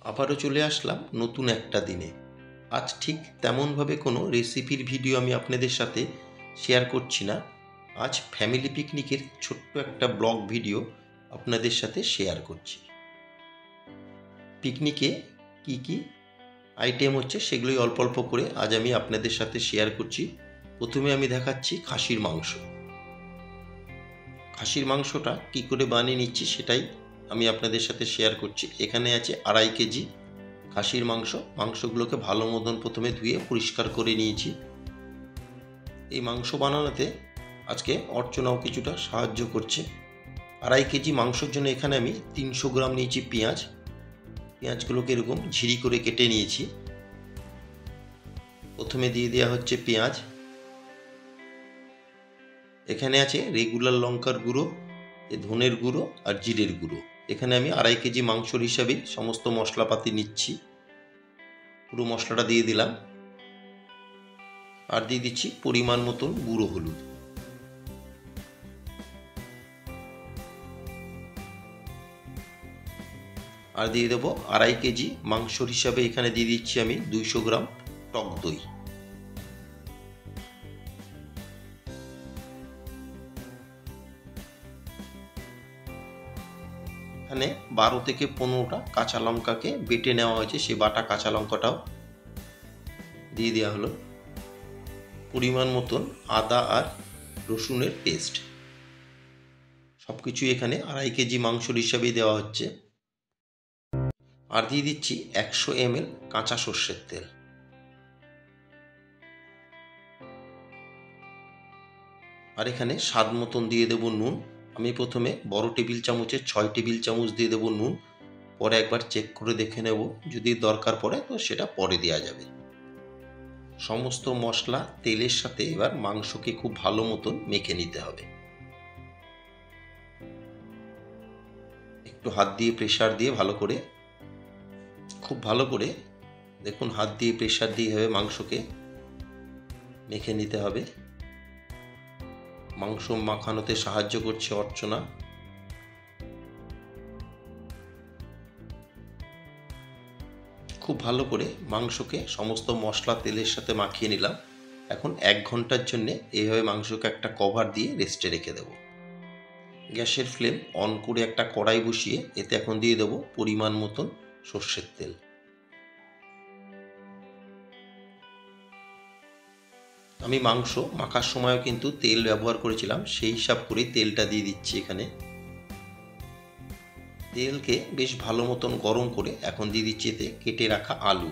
আবারও চলে আসলাম নতুন একটা দিনে। আজ ঠিক তেমনভাবে কোনো রেসিপির ভিডিও আমি আপনাদের সাথে শেয়ার করছি না। আজ ফ্যামিলি পিকনিকের ছোট্ট একটা ব্লগ ভিডিও আপনাদের সাথে শেয়ার করছি। পিকনিকে কি কি আইটেম হচ্ছে সেগুলোই অল্প অল্প করে আজ আমি আপনাদের সাথে শেয়ার করছি। প্রথমে আমি দেখাচ্ছি খাসির মাংস। খাসির মাংসটা কি করে বানিয়ে নিচ্ছি সেটাই আমি আপনাদের সাথে শেয়ার করছি। এখানে আছে 2.5 কেজি খাসির মাংস। মাংসগুলোকে ভালো মতন প্রথমে ধুয়ে পরিষ্কার করে নিয়েছি। এই মাংস বানানোতে আজকে অর্চনাও কিছুটা সাহায্য করছে। 2.5 কেজি মাংসের জন্য এখানে আমি 300 গ্রাম নিয়েছি পেঁয়াজ। পেঁয়াজগুলোকে এরকম ঝিরি করে কেটে নিয়েছি। প্রথমে দিয়ে দেওয়া হচ্ছে পেঁয়াজ। এখানে আছে রেগুলার লঙ্কার গুঁড়ো, ধনের গুঁড়ো আর জিরের গুঁড়ো। এখানে আমি 2.5 কেজি মাংসর হিসাবে সমস্ত মশলাপাতি নিচ্ছি। পুরো মশলাটা দিয়ে দিলাম। আর দিয়ে দিচ্ছি পরিমাণ মতন গুঁড়ো হলুদ। আর দিয়ে দেবো 2.5 কেজি মাংসর হিসাবে এখানে দিয়ে দিচ্ছি আমি 200 গ্রাম টক দই। এখানে 12 থেকে 15টা কাঁচা লঙ্কাকে বেটে নেওয়া হয়েছে, সেই বাটা কাঁচা লঙ্কাটাও দিয়ে দেওয়া হলো। পরিমাণ মতন আদা আর রসুনের পেস্ট। সব কিছু এখানে 2.5 কেজি মাংসর হিসাবেই দেওয়া হচ্ছে। আর দিয়ে দিচ্ছি 100 ml কাঁচা সর্ষের তেল। আর এখানে স্বাদ মতন দিয়ে দেবো নুন। আমি প্রথমে বড় টেবিল চামচের 6 টেবিল চামচ দিয়ে দেবো নুন। পরে একবার চেক করে দেখে নেব, যদি দরকার পড়ে তো সেটা পরে দেওয়া যাবে। সমস্ত মশলা তেলের সাথে এবার মাংসকে খুব ভালো মতন মেখে নিতে হবে। একটু হাত দিয়ে প্রেসার দিয়ে ভালো করে, খুব ভালো করে দেখুন, হাত দিয়ে প্রেসার দিয়ে হবে মাংসকে মেখে নিতে হবে। মাংস মাখানোতে সাহায্য করছে অর্চনা। খুব ভালো করে মাংসকে সমস্ত মশলা তেলের সাথে মাখিয়ে নিলাম। এখন 1 ঘন্টার জন্য এইভাবে মাংসকে একটা কভার দিয়ে রেস্টে রেখে দেব। গ্যাসের ফ্লেম অন করে একটা কড়াই বসিয়ে এতে এখন দিয়ে দেবো পরিমাণ মতন সর্ষের তেল। আমি মাংস মাখার সময়ও কিন্তু তেল ব্যবহার করেছিলাম, সেই হিসাব করেই তেলটা দিয়ে দিচ্ছি এখানে। তেলকে বেশ ভালো মতন গরম করে এখন দিয়ে দিচ্ছি এতে কেটে রাখা আলু।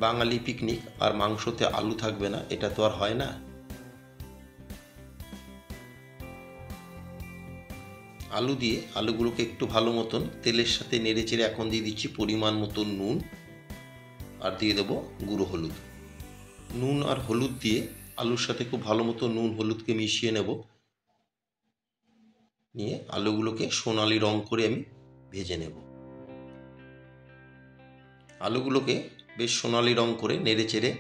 বাঙালি পিকনিক আর মাংসতে আলু থাকবে না, এটা তো আর হয় না। আলু দিয়ে আলুগুলোকে একটু ভালো মতন তেলের সাথে নেড়ে চেড়ে এখন দিয়ে দিচ্ছি পরিমাণ মতন নুন। আর দিয়ে দেবো গুঁড়ো হলুদ। নুন আর হলুদ দিয়ে আলুর সাথে খুব ভালো মতো নুন হলুদকে মিশিয়ে নেব। নিয়ে আলুগুলোকে সোনালি রং করে আমি ভেজে নেব। আলুগুলোকে বেশ সোনালি রং করে নেড়ে চেড়ে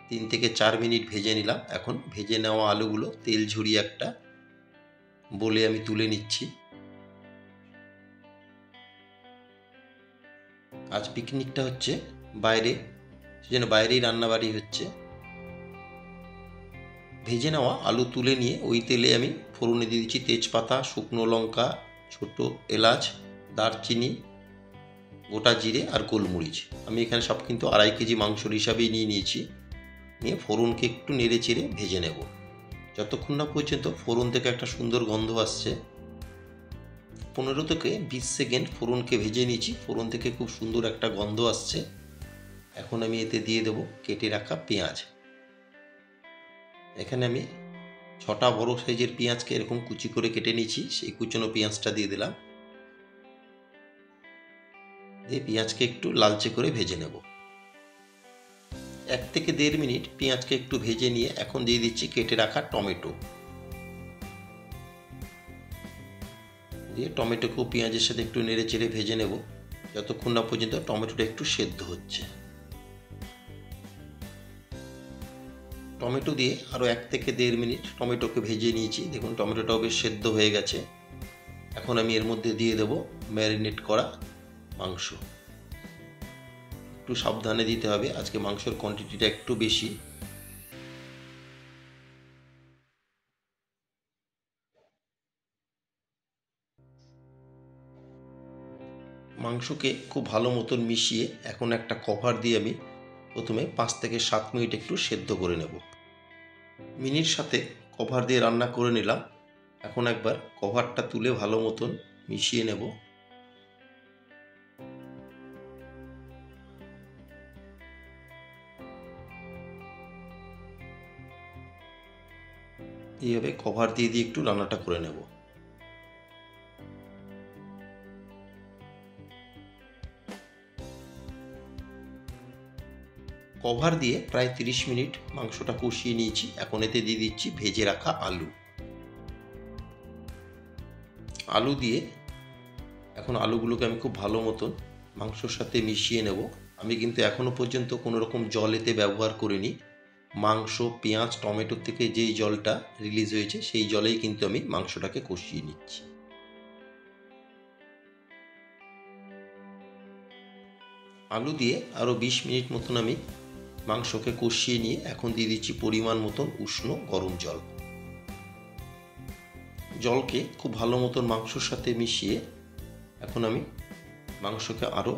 3 থেকে 4 মিনিট ভেজে নিলাম। এখন ভেজে নেওয়া আলুগুলো তেল ঝরিয়ে একটা বলে আমি তুলে নিচ্ছি। আজ পিকনিকটা হচ্ছে বাইরে, সেজন্য বাইরেই রান্নাবাড়ি হচ্ছে। ভেজে নেওয়া আলু তুলে নিয়ে ওই তেলে আমি ফোড়নে দিয়ে দিচ্ছি তেজপাতা, শুকনো লঙ্কা, ছোট এলাচ, দারচিনি, গোটা জিরে আর গোলমরিচ। আমি এখানে সব কিন্তু 2.5 কেজি মাংসর হিসাবেই নিয়ে নিয়েছি। নিয়ে ফোড়নকে একটু নেড়ে চেড়ে ভেজে নেব যতক্ষণ না পর্যন্ত ফোড়ন থেকে একটা সুন্দর গন্ধ আসছে। 15 থেকে 20 সেকেন্ড ফোড়নকে ভেজে নিয়েছি। ফোড়ন থেকে খুব সুন্দর একটা গন্ধ আসছে। এখন আমি এতে দিয়ে দেবো কেটে রাখা পেঁয়াজ। এখানে আমি 6টা বড় সাইজের পেঁয়াজকে এরকম কুচি করে কেটে নিয়েছি, সেই কুচনো পেঁয়াজটা দিয়ে দিলাম। দিয়ে পেঁয়াজকে একটু লালচে করে ভেজে নেব। 1 থেকে 1.5 মিনিট পেঁয়াজকে একটু ভেজে নিয়ে এখন দিয়ে দিচ্ছি কেটে রাখা টমেটো। দিয়ে টমেটোকেও পেঁয়াজের সাথে একটু নেড়ে চেড়ে ভেজে নেব যতক্ষণ না পর্যন্ত টমেটোটা একটু সেদ্ধ হচ্ছে। টমেটো দিয়ে আরও 1 থেকে 1.5 মিনিট টমেটোকে ভেজে নিয়েছি। দেখুন টমেটোটাও বেশ সেদ্ধ হয়ে গেছে। এখন আমি এর মধ্যে দিয়ে দেব ম্যারিনেট করা মাংস। একটু সাবধানে দিতে হবে, আজকে মাংসের কোয়ান্টিটিটা একটু বেশি। মাংসকে খুব ভালো মতন মিশিয়ে এখন একটা কভার দিয়ে আমি প্রথমে 5 থেকে 7 মিনিট একটু সেদ্ধ করে নেব। মিনির সাথে কভার দিয়ে রান্না করে নিলাম। এখন একবার কভারটা তুলে ভালো মতন মিশিয়ে নেব। এইভাবে কভার দিয়ে দিয়ে একটু রান্নাটা করে নেব। কভার দিয়ে প্রায় 30 মিনিট মাংসটা কষিয়ে নিয়েছি। এখন এতে দিয়ে দিচ্ছি ভেজে রাখা আলু। আলু দিয়ে এখন আলুগুলোকে আমি খুব ভালো মতন মাংসর সাথে মিশিয়ে নেব। আমি কিন্তু এখনো পর্যন্ত কোনো রকম জল এতে ব্যবহার করিনি। মাংস, পেঁয়াজ, টমেটোর থেকে যেই জলটা রিলিজ হয়েছে সেই জলেই কিন্তু আমি মাংসটাকে কষিয়ে নিচ্ছি। আলু দিয়ে আরও 20 মিনিট মতন আমি মাংসকে কষিয়ে নিয়ে এখন দিয়ে দিচ্ছি পরিমাণ মতন উষ্ণ গরম জল। জলকে খুব ভালো মতন মাংসর সাথে মিশিয়ে এখন আমি মাংসকে আরও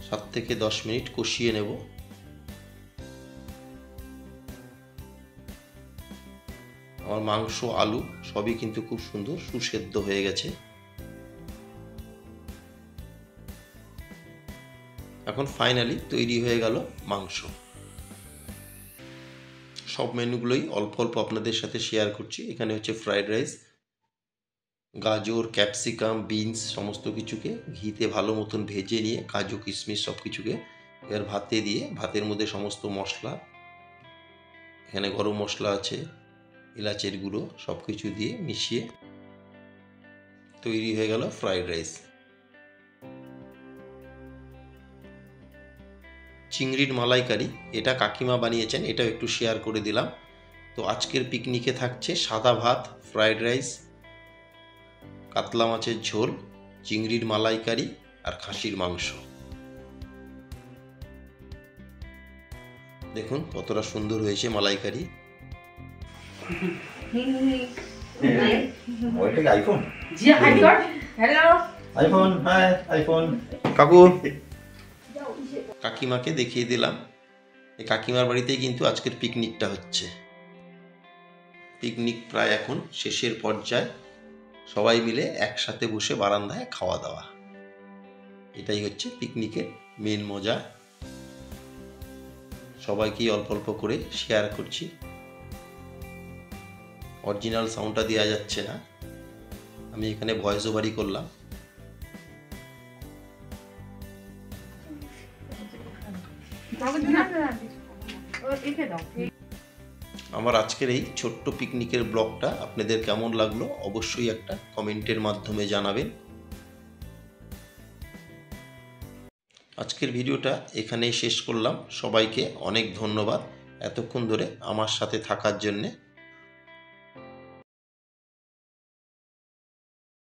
7 থেকে 10 মিনিট কষিয়ে নেব। আমার মাংস, আলু সবই কিন্তু খুব সুন্দর সুসেদ্ধ হয়ে গেছে। এখন ফাইনালি তৈরি হয়ে গেল মাংস। সব মেনুগুলোই অল্প অল্প আপনাদের সাথে শেয়ার করছি। এখানে হচ্ছে ফ্রাইড রাইস, গাজর, ক্যাপসিকাম, বিনস সমস্ত কিছুকে ঘিতে ভালো মতন ভেজে নিয়ে কাজু, কিশমিশ সব কিছুকে এবার ভাতে দিয়ে ভাতের মধ্যে সমস্ত মশলা, এখানে গরম মশলা আছে, এলাচের গুঁড়ো সব কিছু দিয়ে মিশিয়ে তৈরি হয়ে গেল ফ্রাইড রাইস। চিংড়ির মালাইকারি, এটা কাকিমা বানিয়েছেন, এটাও একটু শেয়ার করে দিলাম। তো আজকের পিকনিকে থাকছে সাদা ভাত, ফ্রাইড রাইস, কাতলা মাছের ঝোল, চিংড়ির মালাইকারি আর খাসির মাংস। দেখুন কতটা সুন্দর হয়েছে মালাইকারি। কাকু, কাকিমাকে দেখিয়ে দিলাম। এই কাকিমার বাড়িতেই কিন্তু আজকের পিকনিকটা হচ্ছে। পিকনিক প্রায় এখন শেষের পর্যায়ে, সবাই মিলে একসাথে বসে বারান্দায় খাওয়া দাওয়া, এটাই হচ্ছে পিকনিকের মেন মজা। সবাইকেই অল্প অল্প করে শেয়ার করছি। অরিজিনাল সাউন্ডটা দেওয়া যাচ্ছে না, আমি এখানে ভয়েস ওভারই করলাম। আমার আজকের এই ছোট্ট পিকনিকের ব্লগটা আপনাদের কেমন লাগলো অবশ্যই একটা কমেন্টের মাধ্যমে জানাবেন। আজকের ভিডিওটা এখানেই শেষ করলাম। সবাইকে অনেক ধন্যবাদ এতক্ষণ ধরে আমার সাথে থাকার জন্যে।